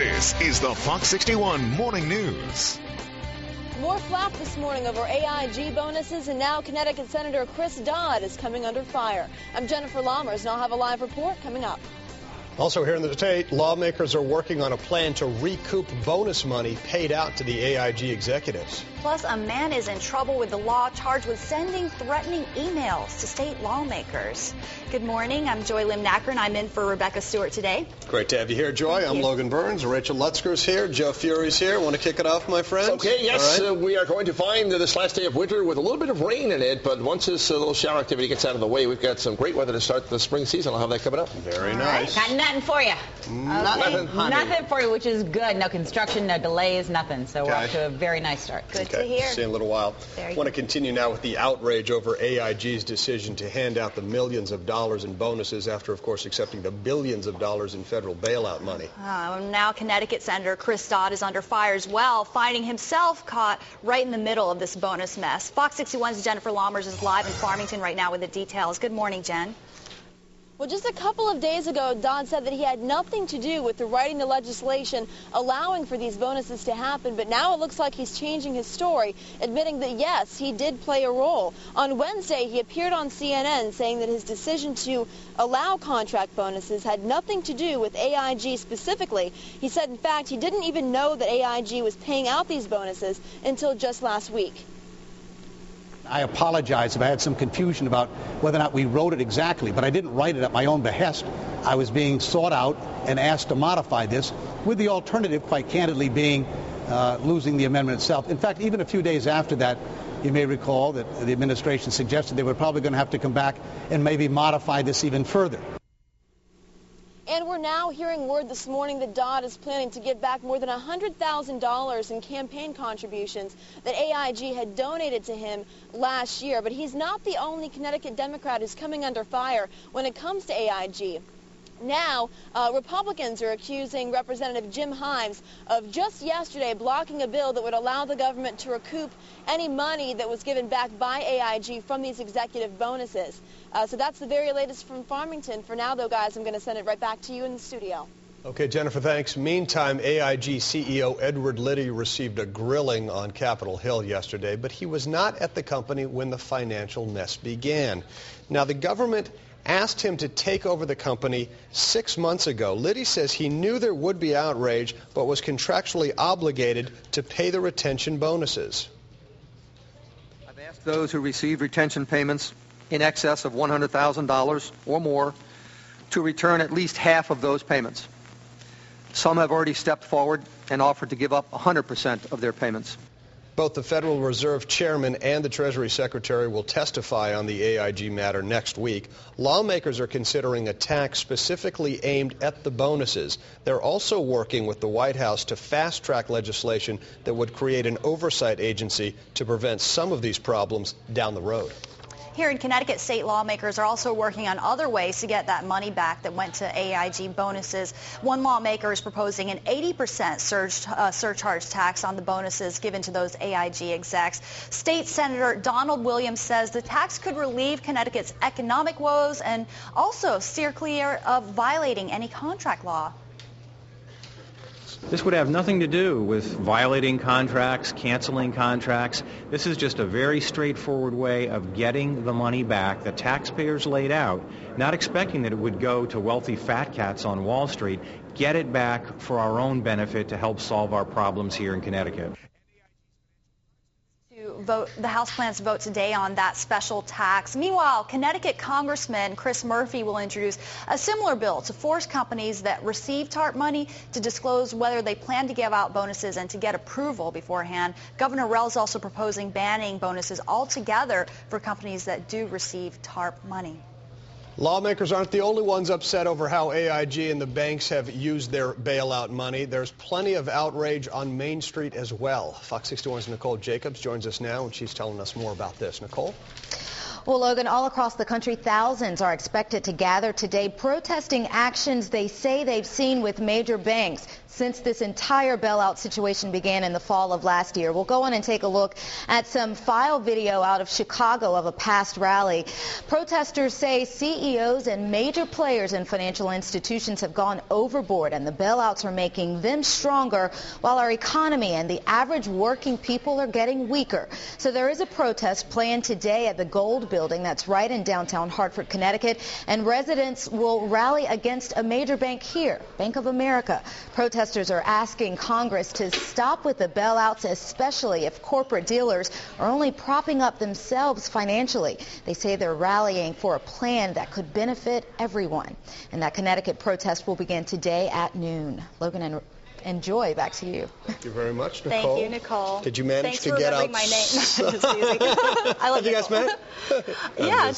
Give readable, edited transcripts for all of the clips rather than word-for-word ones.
This is the Fox 61 Morning News. More flap this morning over AIG bonuses, and now Connecticut Senator Chris Dodd is coming under fire. I'm Jennifer Lammers, and I'll have a live report coming up. Also here in the state, lawmakers are working on a plan to recoup bonus money paid out to the AIG executives. Plus, a man is in trouble with the law, charged with sending threatening emails to state lawmakers. Good morning. I'm Lim Nakrin. I'm in for Rebecca Stewart today. Great to have you here, Joy. I'm Logan Byrnes. Rachel Lutzker's here. Joe Furey's here. Want to kick it off, my friends? Okay, yes. Right. We are going to find this last day of winter with a little bit of rain in it, but once this little shower activity gets out of the way, we've got some great weather to start the spring season. I'll have that coming up. Very nice. Got nothing for you. Nothing for you, which is good. No construction, no delays, nothing. So we're off to a very nice start. Good to hear. See you in a little while. I want to continue now with the outrage over AIG's decision to hand out the millions of dollars in bonuses after, of course, accepting the billions of dollars in federal bailout money. Now Connecticut Senator Chris Dodd is under fire as well, finding himself caught right in the middle of this bonus mess. Fox 61's Jennifer Lammers is live in Farmington right now with the details. Good morning, Jen. Well, just a couple of days ago, Dodd said that he had nothing to do with the writing the legislation allowing for these bonuses to happen, but now it looks like he's changing his story, admitting that, yes, he did play a role. On Wednesday, he appeared on CNN saying that his decision to allow contract bonuses had nothing to do with AIG specifically. He said, in fact, he didn't even know that AIG was paying out these bonuses until just last week. I apologize if I had some confusion about whether or not we wrote it exactly, but I didn't write it at my own behest. I was being sought out and asked to modify this, with the alternative, quite candidly, being losing the amendment itself. In fact, even a few days after that, you may recall that the administration suggested they were probably going to have to come back and maybe modify this even further. And we're now hearing word this morning that Dodd is planning to give back more than $100,000 in campaign contributions that AIG had donated to him last year. But he's not the only Connecticut Democrat who's coming under fire when it comes to AIG. Now, Republicans are accusing Representative Jim Himes of just yesterday blocking a bill that would allow the government to recoup any money that was given back by AIG from these executive bonuses. So that's the very latest from Farmington. For now, though, guys, I'm going to send it right back to you in the studio. Okay, Jennifer, thanks. Meantime, AIG CEO Edward Liddy received a grilling on Capitol Hill yesterday, but he was not at the company when the financial mess began. Now, the government asked him to take over the company 6 months ago. Liddy says he knew there would be outrage, but was contractually obligated to pay the retention bonuses. I've asked those who received retention payments in excess of $100,000 or more to return at least half of those payments. Some have already stepped forward and offered to give up 100% of their payments. Both the Federal Reserve Chairman and the Treasury Secretary will testify on the AIG matter next week. Lawmakers are considering a tax specifically aimed at the bonuses. They're also working with the White House to fast-track legislation that would create an oversight agency to prevent some of these problems down the road. Here in Connecticut, state lawmakers are also working on other ways to get that money back that went to AIG bonuses. One lawmaker is proposing an 80% surcharge tax on the bonuses given to those AIG execs. State Senator Donald Williams says the tax could relieve Connecticut's economic woes and also steer clear of violating any contract law. This would have nothing to do with violating contracts, canceling contracts. This is just a very straightforward way of getting the money back that taxpayers laid out, not expecting that it would go to wealthy fat cats on Wall Street. Get it back for our own benefit to help solve our problems here in Connecticut. The House plans to vote today on that special tax. Meanwhile, Connecticut Congressman Chris Murphy will introduce a similar bill to force companies that receive TARP money to disclose whether they plan to give out bonuses and to get approval beforehand. Governor Rell is also proposing banning bonuses altogether for companies that do receive TARP money. Lawmakers aren't the only ones upset over how AIG and the banks have used their bailout money. There's plenty of outrage on Main Street as well. Fox 61's Nicole Jacobs joins us now, and she's telling us more about this. Nicole? Well, Logan, all across the country, thousands are expected to gather today protesting actions they say they've seen with major banks. since this entire bailout situation began in the fall of last year. We'll go on and take a look at some file video out of Chicago of a past rally. Protesters say CEOs and major players in financial institutions have gone overboard, and the bailouts are making them stronger while our economy and the average working people are getting weaker. So there is a protest planned today at the Gold Building that's right in downtown Hartford, Connecticut, and residents will rally against a major bank here, Bank of America. Protesters are asking Congress to stop with the bailouts, especially if corporate dealers are only propping up themselves financially. They say they're rallying for a plan that could benefit everyone. And that Connecticut protest will begin today at noon. Logan and Joy, back to you. Thank you very much, Nicole. Thank you, Nicole. Did you manage to Thanks get for out? remembering my name. I love Have you guys met? Yeah.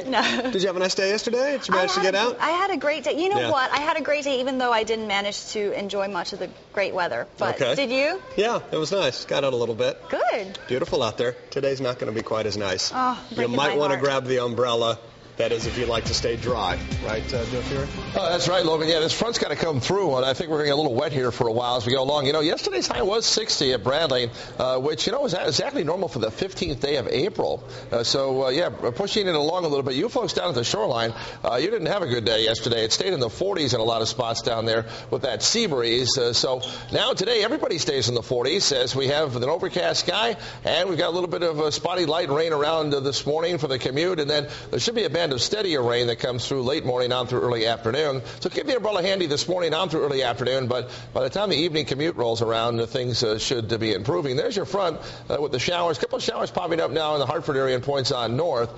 No. Did you have a nice day yesterday? Did you manage to get out? I had a great day. You know what? I had a great day, even though I didn't manage to enjoy much of the great weather. But did you? Yeah, it was nice. Got out a little bit. Good. Beautiful out there. Today's not going to be quite as nice. Oh, you might want to grab the umbrella. That is, if you like to stay dry, right, Joe Fury? Oh, that's right, Logan. Yeah, this front's got to come through, and I think we're going to get a little wet here for a while as we go along. You know, yesterday's high was 60 at Bradley, which, you know, is exactly normal for the 15th day of April. Yeah, pushing it along a little bit. You folks down at the shoreline, you didn't have a good day yesterday. It stayed in the 40s in a lot of spots down there with that sea breeze. So now today, everybody stays in the 40s as we have an overcast sky, and we've got a little bit of spotty light rain around this morning for the commute, and then there should be a band of steadier rain that comes through late morning on through early afternoon. So keep the umbrella handy this morning on through early afternoon, but by the time the evening commute rolls around, things should be improving. There's your front with the showers. A couple of showers popping up now in the Hartford area and points on north.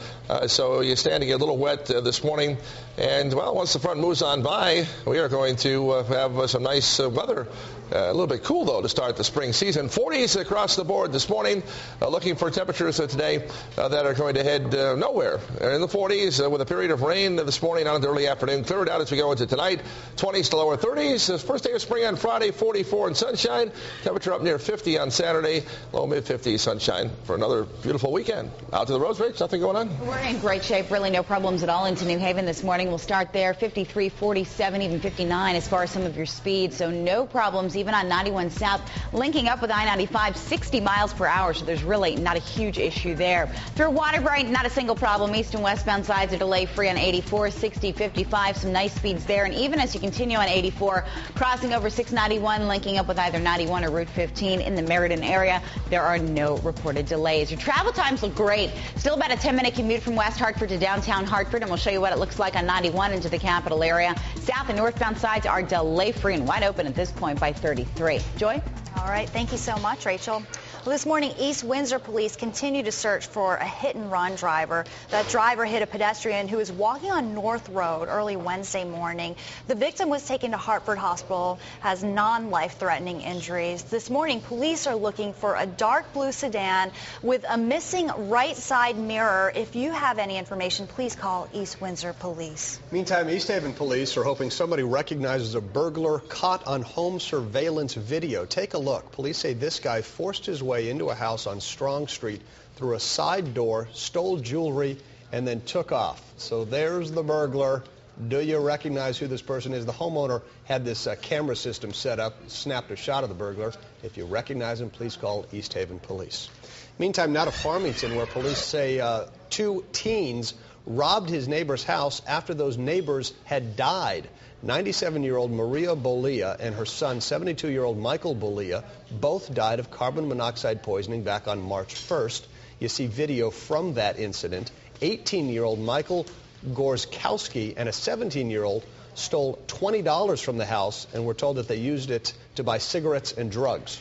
So you stand to get a little wet this morning. And, well, once the front moves on by, we are going to have some nice weather. A little bit cool, though, to start the spring season. 40s across the board this morning. Looking for temperatures today that are going to head nowhere. In the 40s with a period of rain this morning on into early afternoon. Cleared out as we go into tonight. 20s to lower 30s. First day of spring on Friday, 44 and sunshine. Temperature up near 50 on Saturday. Low mid-50s sunshine for another beautiful weekend. Out to the roads, Rach. Nothing going on? We're in great shape. Really no problems at all into New Haven this morning. We'll start there. 53, 47, even 59 as far as some of your speeds. So no problems even on 91 South. Linking up with I-95, 60 miles per hour. So there's really not a huge issue there. Through Waterbury, not a single problem. East and westbound sides are delay free on 84, 60, 55. Some nice speeds there. And even as you continue on 84, crossing over 691, linking up with either 91 or Route 15 in the Meriden area, there are no reported delays. Your travel times look great. Still about a 10-minute commute from West Hartford to downtown Hartford, and we'll show you what it looks like on 91 into the capital area. South and northbound sides are delay free and wide open at this point by 33. Joy? All right. Thank you so much, Rachel. Well, this morning, East Windsor police continue to search for a hit-and-run driver. That driver hit a pedestrian who was walking on North Road early Wednesday morning. The victim was taken to Hartford Hospital, has non-life-threatening injuries. This morning, police are looking for a dark blue sedan with a missing right side mirror. If you have any information, please call East Windsor Police. Meantime, East Haven police are hoping somebody recognizes a burglar caught on home surveillance video. Take a look. Police say this guy forced his way into a house on Strong Street through a side door, stole jewelry, and then took off. So there's the burglar. Do you recognize who this person is? The homeowner had this camera system set up, snapped a shot of the burglar. If you recognize him, please call East Haven Police. Meantime, now to Farmington, where police say two teens robbed his neighbor's house after those neighbors had died. 97-year-old Maria Bolia and her son, 72-year-old Michael Bolia, both died of carbon monoxide poisoning back on March 1st. You see video from that incident. 18-year-old Michael Gorskowski and a 17-year-old stole $20 from the house, and we're told that they used it to buy cigarettes and drugs.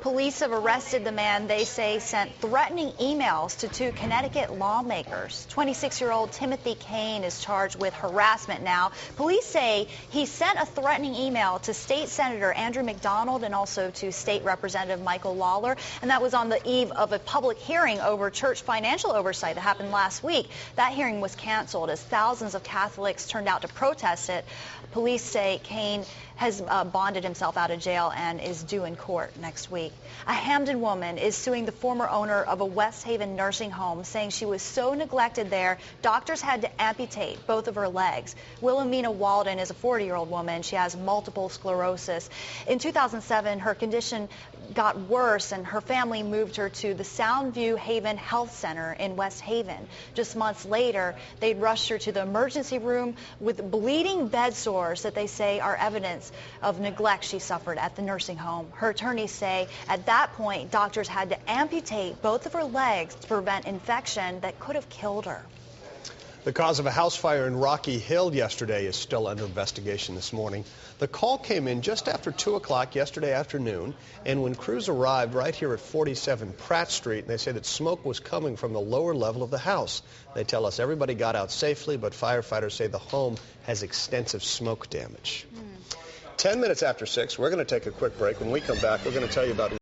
Police have arrested the man they say sent threatening emails to two Connecticut lawmakers. 26-year-old Timothy Kane is charged with harassment now. Police say he sent a threatening email to State Senator Andrew McDonald and also to State Representative Michael Lawler, and that was on the eve of a public hearing over church financial oversight that happened last week. That hearing was canceled as thousands of Catholics turned out to protest it. Police say Kane has bonded himself out of jail and is due in court next week. week. A Hamden woman is suing the former owner of a West Haven nursing home, saying she was so neglected there, doctors had to amputate both of her legs. Wilhelmina Walden is a 40-year-old woman. She has multiple sclerosis. In 2007, her condition got worse, and her family moved her to the Soundview Haven Health Center in West Haven. Just months later, they rushed her to the emergency room with bleeding bed sores that they say are evidence of neglect she suffered at the nursing home. Her attorneys say at that point, doctors had to amputate both of her legs to prevent infection that could have killed her. The cause of a house fire in Rocky Hill yesterday is still under investigation this morning. The call came in just after 2 o'clock yesterday afternoon, and when crews arrived right here at 47 Pratt Street, they say that smoke was coming from the lower level of the house. They tell us everybody got out safely, but firefighters say the home has extensive smoke damage. 10 minutes after 6, we're going to take a quick break. When we come back, we're going to tell you about